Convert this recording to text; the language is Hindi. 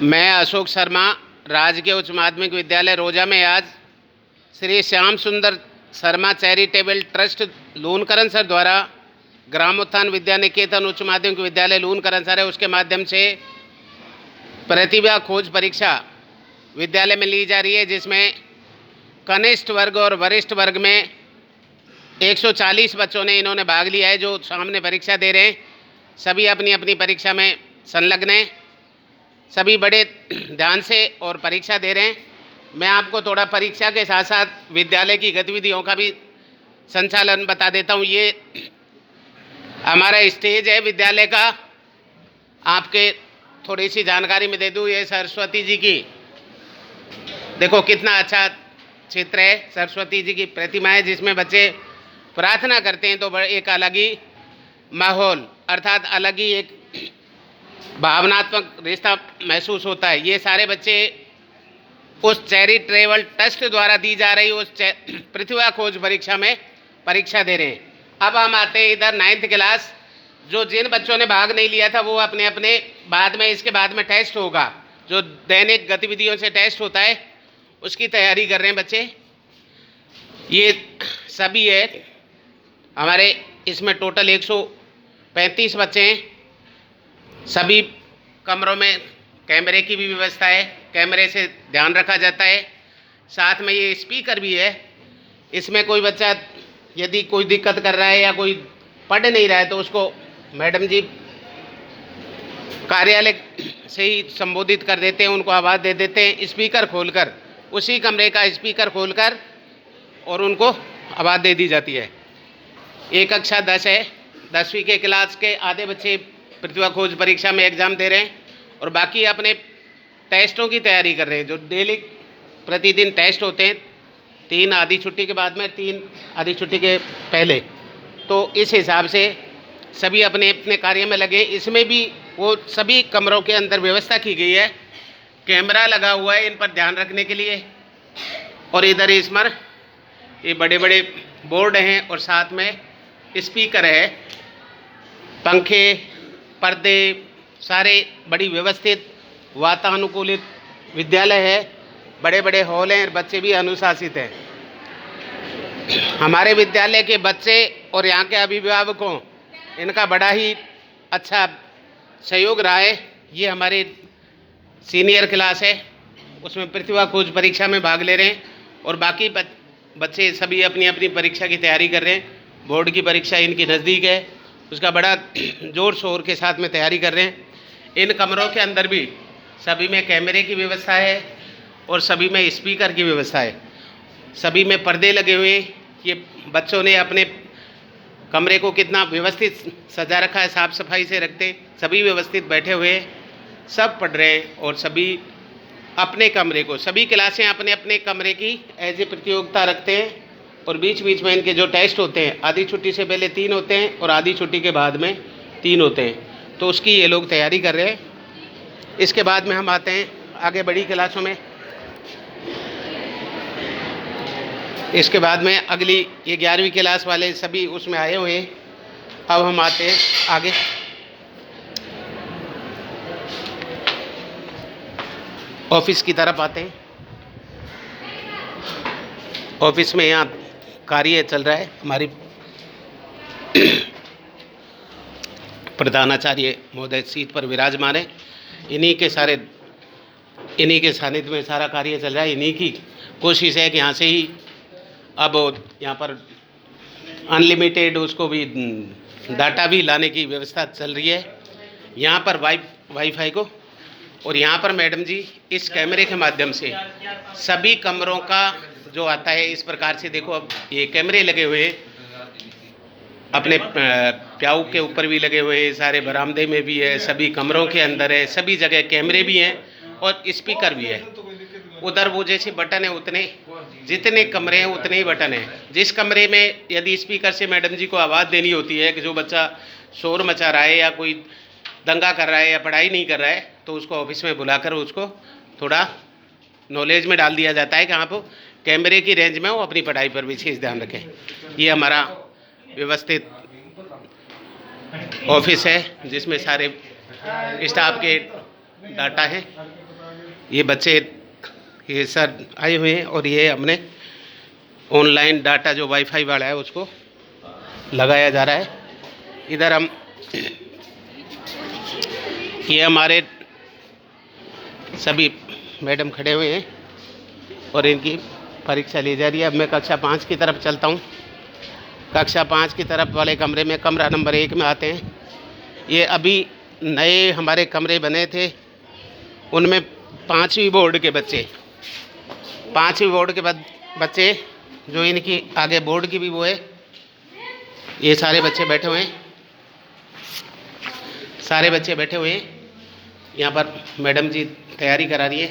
मैं अशोक शर्मा, राजकीय उच्च माध्यमिक विद्यालय रोजा में आज श्री श्याम सुंदर Sharma charitable trust Loonkaran sir द्वारा ग्रामोत्थान विद्या निकेतन उच्च माध्यमिक विद्यालय लूनकरण सर है, उसके माध्यम से प्रतिभा खोज परीक्षा विद्यालय में ली जा रही है, जिसमें कनिष्ठ वर्ग और वरिष्ठ वर्ग में 140 बच्चों ने इन्होंने भाग लिया है। जो सामने परीक्षा दे रहे हैं सभी अपनी अपनी परीक्षा में संलग्न हैं, सभी बड़े ध्यान से और परीक्षा दे रहे हैं। मैं आपको थोड़ा परीक्षा के साथ साथ विद्यालय की गतिविधियों का भी संचालन बता देता हूँ। ये हमारा स्टेज है विद्यालय का, आपके थोड़ी सी जानकारी में दे दूँ। ये सरस्वती जी की, देखो कितना अच्छा चित्र है, सरस्वती जी की प्रतिमा है, जिसमें बच्चे प्रार्थना करते हैं तो एक अलग ही माहौल अर्थात अलग ही एक भावनात्मक रिश्ता महसूस होता है। ये सारे बच्चे उस चैरिटेबल ट्रस्ट द्वारा दी जा रही उस प्रतिभा खोज परीक्षा में परीक्षा दे रहे हैं। अब हम आते हैं इधर 9th क्लास। जो जिन बच्चों ने भाग नहीं लिया था वो अपने अपने बाद में, इसके बाद में टेस्ट होगा, जो दैनिक गतिविधियों से टेस्ट होता है उसकी तैयारी कर रहे हैं बच्चे। ये सभी है हमारे, इसमें टोटल 135 बच्चे हैं। सभी कमरों में कैमरे की भी व्यवस्था है, कैमरे से ध्यान रखा जाता है। साथ में ये स्पीकर भी है, इसमें कोई बच्चा यदि कोई दिक्कत कर रहा है या कोई पढ़ नहीं रहा है तो उसको मैडम जी कार्यालय से ही संबोधित कर देते हैं, उनको आवाज़ दे देते हैं स्पीकर खोलकर, उसी कमरे का स्पीकर खोलकर, और उनको आवाज़ दे दी जाती है। एक कक्षा 10 है, 10वीं के क्लास के आधे बच्चे प्रतिभा खोज परीक्षा में एग्ज़ाम दे रहे हैं और बाकी अपने टेस्टों की तैयारी कर रहे हैं, जो डेली प्रतिदिन टेस्ट होते हैं, 3 आधी छुट्टी के बाद में, 3 आधी छुट्टी के पहले। तो इस हिसाब से सभी अपने अपने कार्य में लगे। इसमें भी वो सभी कमरों के अंदर व्यवस्था की गई है, कैमरा लगा हुआ है इन पर ध्यान रखने के लिए, और इधर इसमें ये बड़े बड़े बोर्ड हैं और साथ में स्पीकर है, पंखे, पर्दे, सारे बड़ी व्यवस्थित वातानुकूलित विद्यालय है, बड़े बड़े हॉल हैं, बच्चे भी अनुशासित हैं। हमारे विद्यालय के बच्चे और यहाँ के अभिभावकों, इनका बड़ा ही अच्छा सहयोग रहा है। ये हमारे सीनियर क्लास है, उसमें प्रतिभा खोज परीक्षा में भाग ले रहे हैं और बाकी बच्चे सभी अपनी अपनी परीक्षा की तैयारी कर रहे हैं। बोर्ड की परीक्षा इनकी नज़दीक है, उसका बड़ा ज़ोर शोर के साथ में तैयारी कर रहे हैं। इन कमरों के अंदर भी सभी में कैमरे की व्यवस्था है और सभी में स्पीकर की व्यवस्था है, सभी में पर्दे लगे हुए। ये बच्चों ने अपने कमरे को कितना व्यवस्थित सजा रखा है, साफ़ सफाई से रखते, सभी व्यवस्थित बैठे हुए सब पढ़ रहे हैं और सभी अपने कमरे को, सभी क्लासें अपने अपने कमरे की एज ए प्रतियोगिता रखते हैं। और बीच बीच में इनके जो टेस्ट होते हैं, आधी छुट्टी से पहले 3 होते हैं और आधी छुट्टी के बाद में 3 होते हैं, तो उसकी ये लोग तैयारी कर रहे हैं। इसके बाद में हम आते हैं आगे बड़ी क्लासों में। इसके बाद में अगली ये 11वीं क्लास वाले सभी उसमें आए हुए हैं। अब हम आते हैं आगे, ऑफिस की तरफ आते हैं। ऑफिस में यहाँ कार्य चल रहा है, हमारी प्रधानाचार्य महोदय सीट पर विराजमान है, इन्हीं के सानिध्य में सारा कार्य चल रहा है। इन्हीं की कोशिश है कि यहाँ से ही अब यहाँ पर अनलिमिटेड उसको भी डाटा भी लाने की व्यवस्था चल रही है यहाँ पर वाईफाई को। और यहाँ पर मैडम जी इस कैमरे के माध्यम से सभी कमरों का जो आता है, इस प्रकार से देखो, अब ये कैमरे लगे हुए हैं, अपने प्याऊ के ऊपर भी लगे हुए हैं, सारे बरामदे में भी है, सभी कमरों के अंदर है, सभी जगह कैमरे भी हैं और स्पीकर भी है। उधर वो जैसे बटन है, उतने जितने कमरे हैं उतने ही बटन हैं। जिस कमरे में यदि स्पीकर से मैडम जी को आवाज़ देनी होती है कि जो बच्चा शोर मचा रहा है या कोई दंगा कर रहा है या पढ़ाई नहीं कर रहा है, तो उसको ऑफिस में बुलाकर उसको थोड़ा नॉलेज में डाल दिया जाता है कि आप कैमरे की रेंज में वो अपनी पढ़ाई पर विशेष ध्यान रखें। ये हमारा व्यवस्थित ऑफिस है जिसमें सारे स्टाफ के डाटा हैं। ये बच्चे ये सर आए हुए हैं और ये हमने ऑनलाइन डाटा जो वाईफाई वाला है उसको लगाया जा रहा है। इधर हम ये हमारे सभी मैडम खड़े हुए हैं और इनकी परीक्षा ली जा रही है। अब मैं कक्षा 5 की तरफ चलता हूँ। कक्षा 5 की तरफ वाले कमरे में कमरा नंबर 1 में आते हैं। ये अभी नए हमारे कमरे बने थे, उनमें 5वीं बोर्ड के बच्चे 5वीं बोर्ड के बच्चे जो इनकी आगे बोर्ड की भी वो है, ये सारे बच्चे बैठे हुए हैं। सारे बच्चे बैठे हुए हैं। यहाँ पर मैडम जी तैयारी करा रही है।